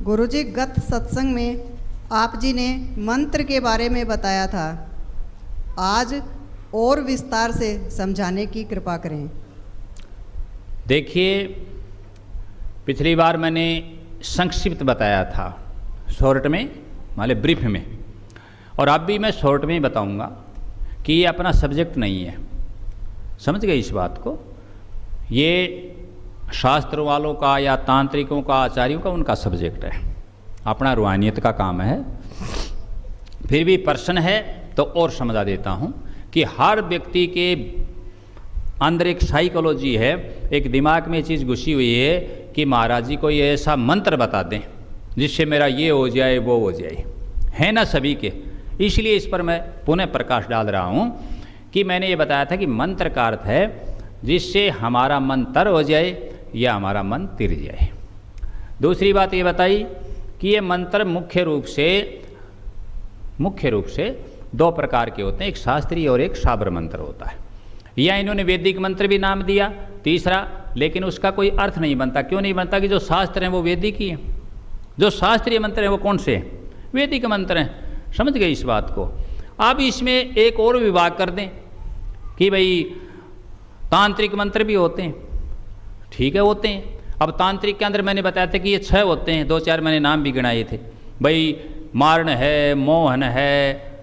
गुरुजी, गत सत्संग में आप जी ने मंत्र के बारे में बताया था। आज और विस्तार से समझाने की कृपा करें। देखिए, पिछली बार मैंने संक्षिप्त बताया था, शॉर्ट में, मतलब ब्रीफ में, और अब भी मैं शॉर्ट में ही बताऊंगा कि ये अपना सब्जेक्ट नहीं है। समझ गए इस बात को? ये शास्त्र वालों का या तांत्रिकों का, आचार्यों का, उनका सब्जेक्ट है, अपना रूहानियत का काम है। फिर भी प्रश्न है तो और समझा देता हूँ कि हर व्यक्ति के अंदर एक साइकोलॉजी है, एक दिमाग में ये चीज़ घुसी हुई है कि महाराज जी कोई ऐसा मंत्र बता दें जिससे मेरा ये हो जाए वो हो जाए, है ना सभी के। इसलिए इस पर मैं पुनः प्रकाश डाल रहा हूँ कि मैंने ये बताया था कि मंत्र का अर्थ है जिससे हमारा मन तर हो जाए या हमारा मन तिर जाए। दूसरी बात ये बताई कि ये मंत्र मुख्य रूप से दो प्रकार के होते हैं, एक शास्त्रीय और एक साबर मंत्र होता है। या इन्होंने वैदिक मंत्र भी नाम दिया तीसरा, लेकिन उसका कोई अर्थ नहीं बनता। क्यों नहीं बनता? कि जो शास्त्र हैं वो वैदिक ही हैं, जो शास्त्रीय मंत्र हैं वो कौन से हैं? वैदिक मंत्र हैं। समझ गए इस बात को? अब इसमें एक और विभाग कर दें कि भाई तांत्रिक मंत्र भी होते हैं। ठीक है, होते हैं। अब तांत्रिक के अंदर मैंने बताया था कि ये 6 होते हैं, 2-4 मैंने नाम भी गिनाए थे। भाई मारण है, मोहन है,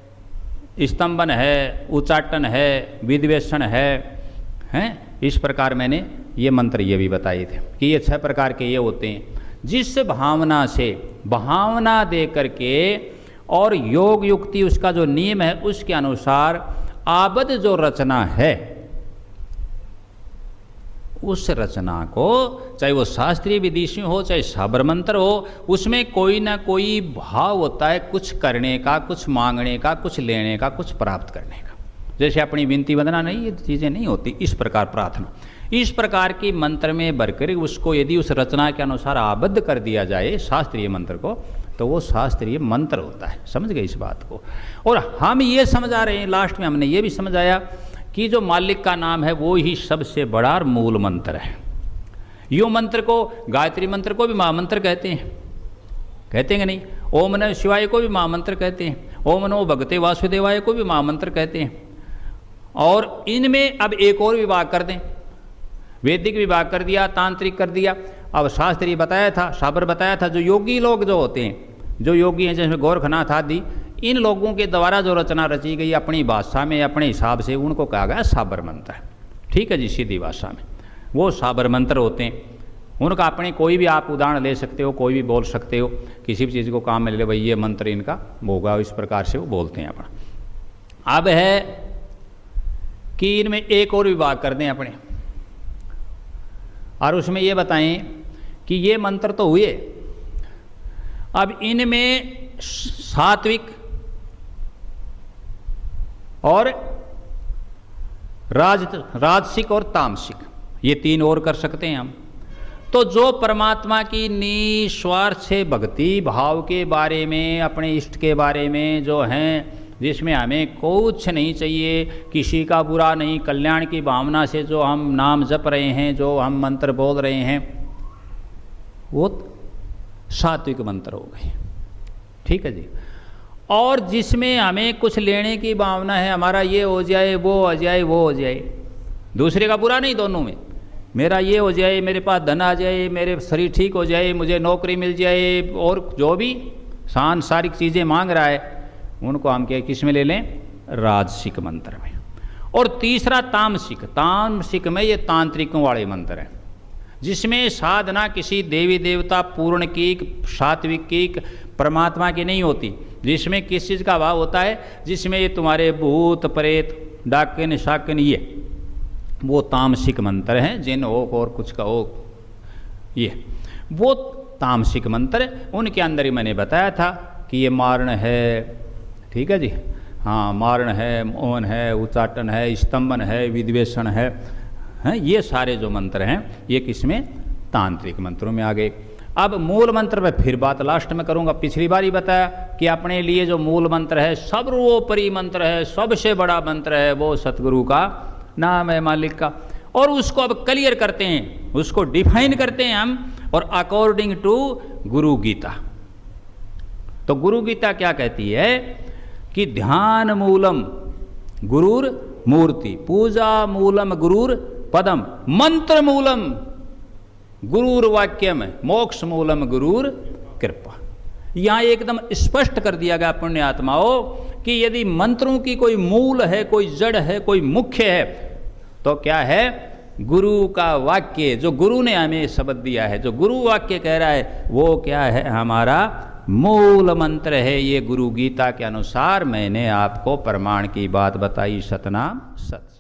स्तंभन है, उच्चाटन है, विद्वेषण है। इस प्रकार मैंने ये मंत्र ये भी बताए थे कि ये 6 प्रकार के ये होते हैं। जिस भावना से, भावना दे करके और योग युक्ति उसका जो नियम है उसके अनुसार आबद्ध जो रचना है, उस रचना को, चाहे वो शास्त्रीय विदेशी हो चाहे साबर मंत्र हो, उसमें कोई ना कोई भाव होता है, कुछ करने का, कुछ मांगने का, कुछ लेने का, कुछ प्राप्त करने का। जैसे अपनी विनती वंदना नहीं, ये चीज़ें नहीं होती। इस प्रकार प्रार्थना, इस प्रकार की मंत्र में भरकर उसको यदि उस रचना के अनुसार आबद्ध कर दिया जाए शास्त्रीय मंत्र को, तो वो शास्त्रीय मंत्र होता है। समझ गए इस बात को? और हम ये समझा रहे हैं, लास्ट में हमने ये भी समझाया कि जो मालिक का नाम है वो ही सबसे बड़ा और मूल मंत्र है। यो मंत्र को, गायत्री मंत्र को भी महामंत्र कहते हैं, कहते हैं कि नहीं? ओम नमः शिवाय को भी महामंत्र कहते हैं, ओम नमो भगवते वासुदेवाय को भी महामंत्र कहते हैं। और इनमें अब एक और विभाग कर दें, वैदिक विभाग कर दिया, तांत्रिक कर दिया, अब शास्त्रीय बताया था, साबर बताया था। जो योगी लोग जो होते हैं, जो योगी हैं, जैसे गोरखनाथ आदि, इन लोगों के द्वारा जो रचना रची गई अपनी भाषा में, अपने हिसाब से, उनको कहा गया साबर मंत्र। ठीक है जी, सीधी भाषा में वो साबर मंत्र होते हैं। उनका अपने कोई भी आप उदाहरण ले सकते हो, कोई भी बोल सकते हो, किसी भी चीज़ को काम में ले लो, भाई ये मंत्र इनका होगा, इस प्रकार से वो बोलते हैं अपना। अब है कि इनमें एक और विभाग कर दें अपने, और उसमें ये बताएं कि ये मंत्र तो हुए, अब इनमें सात्विक और राजसिक और तामसिक, ये 3 और कर सकते हैं हम। तो जो परमात्मा की निस्वार्थ से भक्ति भाव के बारे में, अपने इष्ट के बारे में जो हैं, जिसमें हमें कुछ नहीं चाहिए, किसी का बुरा नहीं, कल्याण की भावना से जो हम नाम जप रहे हैं, जो हम मंत्र बोल रहे हैं, वो सात्विक मंत्र हो गए। ठीक है जी। और जिसमें हमें कुछ लेने की भावना है, हमारा ये हो जाए, वो हो जाए, वो हो जाए, दूसरे का बुरा नहीं, दोनों में, मेरा ये हो जाए, मेरे पास धन आ जाए, मेरे शरीर ठीक हो जाए, मुझे नौकरी मिल जाए, और जो भी सांसारिक चीज़ें मांग रहा है, उनको हम क्या किस में ले लें? राजसिक मंत्र में। और तीसरा तामसिक, तामसिक में ये तांत्रिकों वाले मंत्र हैं, जिसमें साधना किसी देवी देवता पूर्ण की, सात्विक की, परमात्मा की नहीं होती, जिसमें किस चीज़ का भाव होता है, जिसमें ये तुम्हारे भूत प्रेत डाकिन शाकिन, ये वो तामसिक मंत्र हैं। जिन ओक और कुछ का ओक, ये वो तामसिक मंत्र। उनके अंदर ही मैंने बताया था कि ये मारण है, ठीक है जी, हाँ, मारण है, मोहन है, उच्चाटन है, स्तंभन है, विद्वेषण है, हैं, ये सारे जो मंत्र हैं ये किसमें? तांत्रिक मंत्रों में आ गए। अब मूल मंत्र में फिर बात लास्ट में करूंगा। पिछली बार ही बताया कि अपने लिए जो मूल मंत्र है, सर्वोपरि मंत्र है, सबसे बड़ा मंत्र है, वो सतगुरु का नाम है, मालिक का। और उसको अब क्लियर करते हैं, उसको डिफाइन करते हैं हम, और अकॉर्डिंग टू गुरु गीता, तो गुरु गीता क्या कहती है कि ध्यान मूलम गुरुर मूर्ति, पूजा मूलम गुरुर पदम, मंत्र मूलम गुरुर वाक्यम, मोक्ष मूलम गुरुर कृपा। यहाँ एकदम स्पष्ट कर दिया गया पुण्य आत्माओं कि यदि मंत्रों की कोई मूल है, कोई जड़ है, कोई मुख्य है, तो क्या है? गुरु का वाक्य, जो गुरु ने हमें शब्द दिया है, जो गुरु वाक्य कह रहा है, वो क्या है? हमारा मूल मंत्र है। ये गुरु गीता के अनुसार मैंने आपको प्रमाण की बात बताई। सतनाम सत।